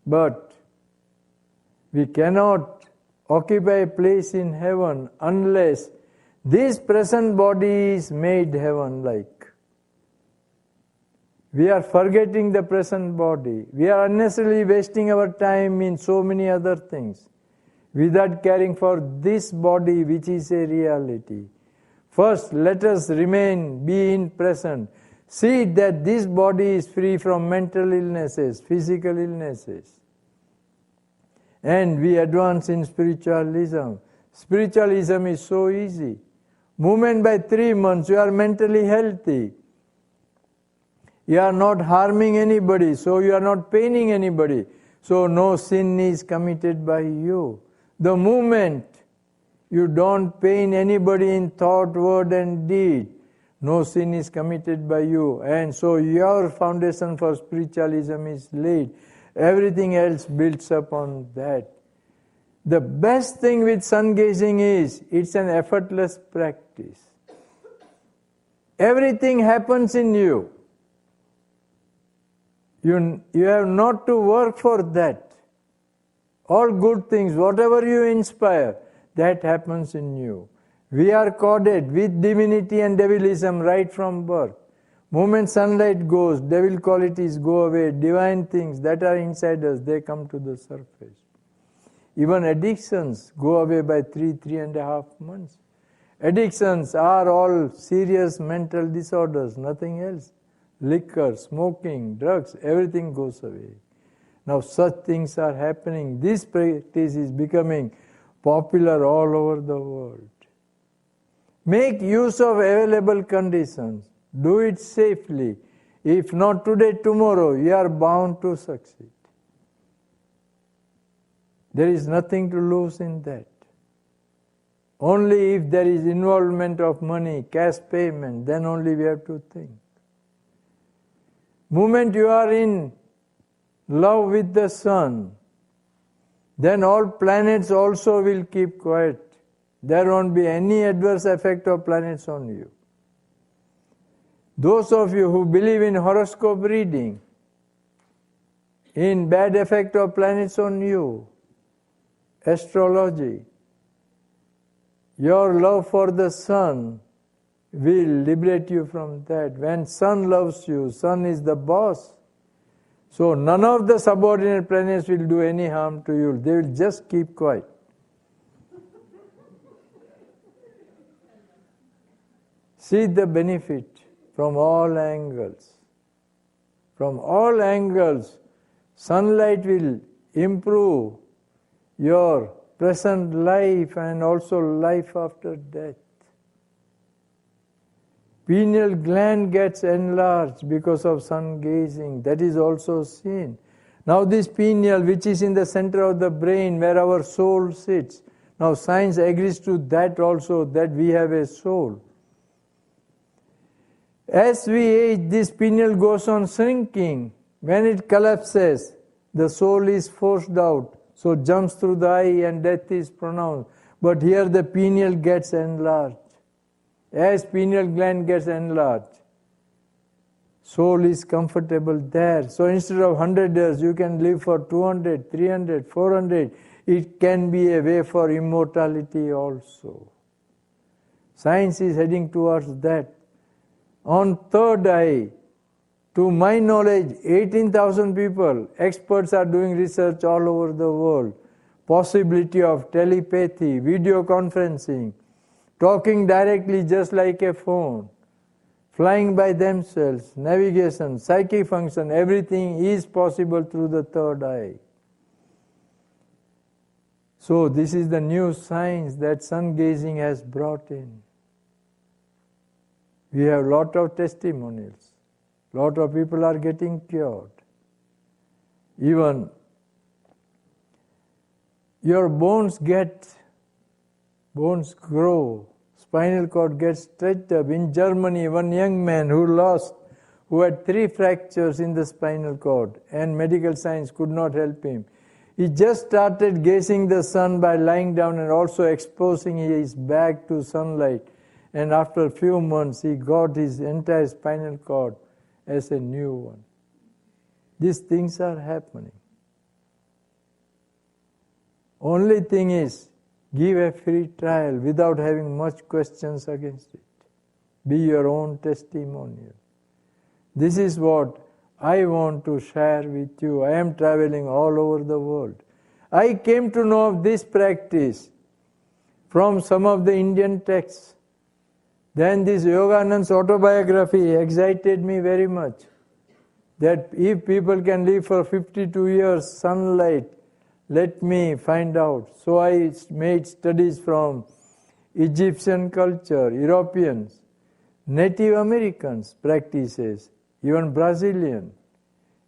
But we cannot occupy a place in heaven unless this present body is made heaven-like. We are forgetting the present body. We are unnecessarily wasting our time in so many other things without caring for this body which is a reality. First, let us be in present. See that this body is free from mental illnesses, physical illnesses. And we advance in spiritualism. Spiritualism is so easy. Movement by 3 months, you are mentally healthy. You are not harming anybody, so you are not paining anybody. So no sin is committed by you. The moment you don't pain anybody in thought, word and deed, no sin is committed by you. And so your foundation for spiritualism is laid. Everything else builds upon that. The best thing with sun gazing is, it's an effortless practice. Everything happens in you. You have not to work for that. All good things, whatever you inspire, that happens in you. We are coded with divinity and devilism right from birth. Moment sunlight goes, devil qualities go away, divine things that are inside us, they come to the surface. Even addictions go away by 3.5 months. Addictions are all serious mental disorders, nothing else. Liquor, smoking, drugs, everything goes away. Now such things are happening. This practice is becoming popular all over the world. Make use of available conditions. Do it safely. If not today, tomorrow, you are bound to succeed. There is nothing to lose in that. Only if there is involvement of money, cash payment, then only we have to think. Moment you are in love with the sun, then all planets also will keep quiet. There won't be any adverse effect of planets on you. Those of you who believe in horoscope reading, in bad effect of planets on you, astrology, your love for the sun will liberate you from that. When sun loves you, sun is the boss. So none of the subordinate planets will do any harm to you. They will just keep quiet. See the benefit from all angles. From all angles, sunlight will improve your present life and also life after death. Pineal gland gets enlarged because of sun gazing. That is also seen. Now this pineal, which is in the center of the brain where our soul sits, now science agrees to that also, that we have a soul. As we age, this pineal goes on shrinking. When it collapses, the soul is forced out, so jumps through the eye and death is pronounced. But here the pineal gets enlarged. As pineal gland gets enlarged, soul is comfortable there. So instead of 100 years, you can live for 200, 300, 400. It can be a way for immortality also. Science is heading towards that. On third eye, to my knowledge, 18,000 people, experts are doing research all over the world. Possibility of telepathy, video conferencing, talking directly just like a phone, flying by themselves, navigation, psychic function, everything is possible through the third eye. So this is the new science that sun gazing has brought in. We have a lot of testimonials. A lot of people are getting cured. Even your bones grow, spinal cord gets stretched up. In Germany, one young man who had 3 fractures in the spinal cord, and medical science could not help him. He just started gazing the sun by lying down and also exposing his back to sunlight. And after a few months, he got his entire spinal cord as a new one. These things are happening. Only thing is, give a free trial without having much questions against it. Be your own testimonial. This is what I want to share with you. I am traveling all over the world. I came to know of this practice from some of the Indian texts. Then this Yoganand's autobiography excited me very much. That if people can live for 52 years, sunlight, let me find out. So I made studies from Egyptian culture, Europeans, Native Americans practices, even Brazilian,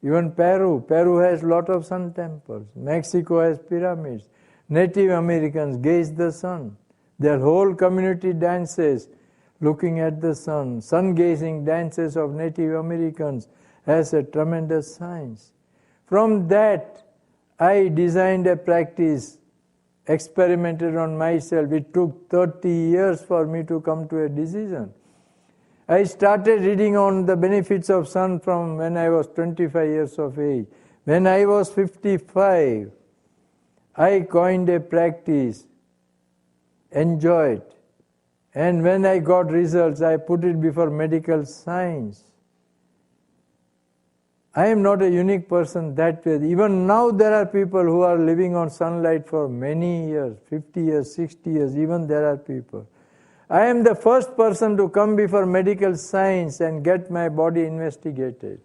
even Peru. Peru has a lot of sun temples. Mexico has pyramids. Native Americans gaze the sun. Their whole community dances looking at the sun. Sun-gazing dances of Native Americans has a tremendous science. From that, I designed a practice, experimented on myself. It took 30 years for me to come to a decision. I started reading on the benefits of sun from when I was 25 years of age. When I was 55, I coined a practice, enjoyed. And when I got results, I put it before medical science. I am not a unique person that way. Even now there are people who are living on sunlight for many years, 50 years, 60 years, even there are people. I am the first person to come before medical science and get my body investigated.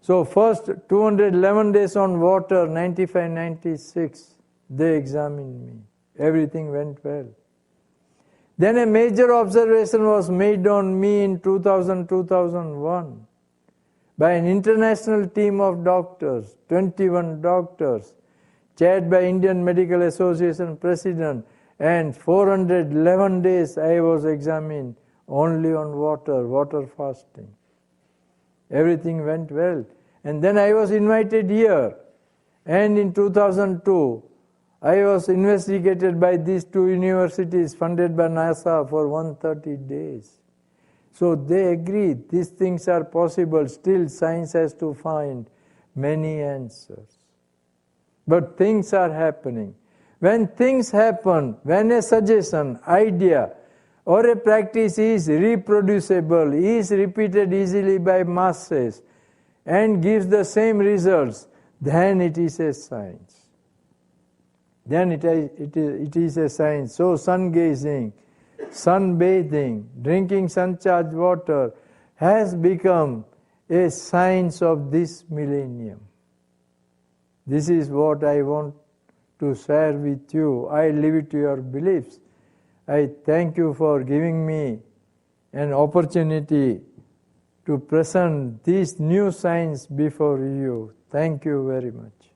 So first 211 days on water, 95, 96, they examined me. Everything went well. Then a major observation was made on me in 2000-2001 by an international team of doctors, 21 doctors, chaired by Indian Medical Association President, and 411 days I was examined only on water fasting. everything went well. And then I was invited here. And in 2002, I was investigated by these two universities funded by NASA for 130 days. So they agreed these things are possible. Still, science has to find many answers. But things are happening. When things happen, when a suggestion, idea, or a practice is reproducible, is repeated easily by masses, and gives the same results, then it is a science. Then it is a science. So sun gazing, sunbathing, drinking sun-charged water has become a science of this millennium. This is what I want to share with you. I leave it to your beliefs. I thank you for giving me an opportunity to present this new science before you. Thank you very much.